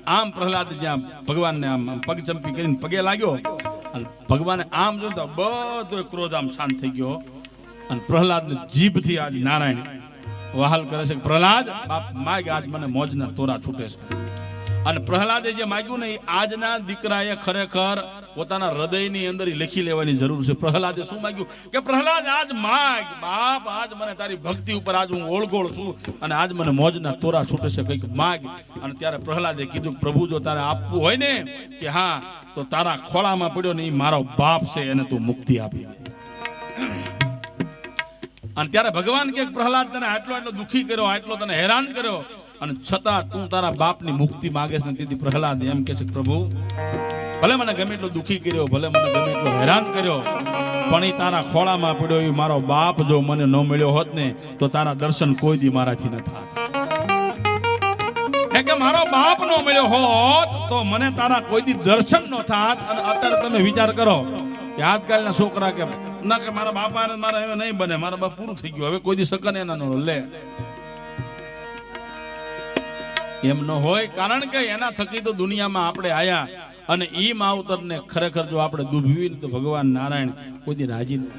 આમ પ્રહલાદ જ્યાં ભગવાનને આમ પગ ચંપી કરીને પગે લાગ્યો અને ભગવાને આમ જોયું તો બધો ક્રોધ આમ શાંત થઈ ગયો અને પ્રહલાદની જીભથી આજ નારાયણ વહાલ કરે છે, પ્રહલાદ બાપ માગ આજ મને મોજના તોરા છૂટે છે. અને પ્રહલાદે જે માગ્યું ને એ આજના દીકરાએ ખરેખર પોતાના હૃદયની અંદર લખી લેવાની જરૂર છે. પ્રહલાદે શું માગ્યું કે પ્રહલાદ આજ માગ બાપ, આજ મને તારી ભક્તિ ઉપર આજ હું ઓળગોળ છું અને આજ મને મોજના તોરા છૂટે છે, કંઈક માગ. અને ત્યારે પ્રહલાદે કીધું પ્રભુ જો તારે આપવું હોય ને કે હા તો તારા ખોળામાં પડ્યો ને એ મારો બાપ છે, એને તું મુક્તિ આપી દે. અને ત્યારે ભગવાન કે પ્રહલાદ તને આટલો દુખી કર્યો, આટલો તને હેરાન કર્યો અને છતાં તું તારા બાપની મુક્તિ માંગેશ ને. તેથી પ્રહલાદ એમ કે છે પ્રભુ ભલે મને ગમે એટલો દુખી કર્યો, ભલે મને ગમે એટલો હેરાન કર્યો, પણ એ તારા ખોળામાં પડ્યો એ મારો બાપ જો મને ન મળ્યો હોત ને તો તારા દર્શન કોઈ દી મારાથી ન થાત. કે મારો બાપ નો મળ્યો હોત તો મને તારા કોઈ દી દર્શન ન થાત. અને અત્યારે તમે વિચાર કરો કે આજકાલના છોકરા કે ના કે મારા બાપા મારા હવે નહીં બને, મારા બાપ પૂરું થઈ ગયું, હવે કોઈ દી સકન એના નો લે. એમ ન હોય, કારણ કે એના થકી તો દુનિયામાં આપણે આયા અને ઈ માવતરને ખરેખર જો આપણે દુભવી તો ભગવાન નારાયણ કોઈ દી રાજી નહીં.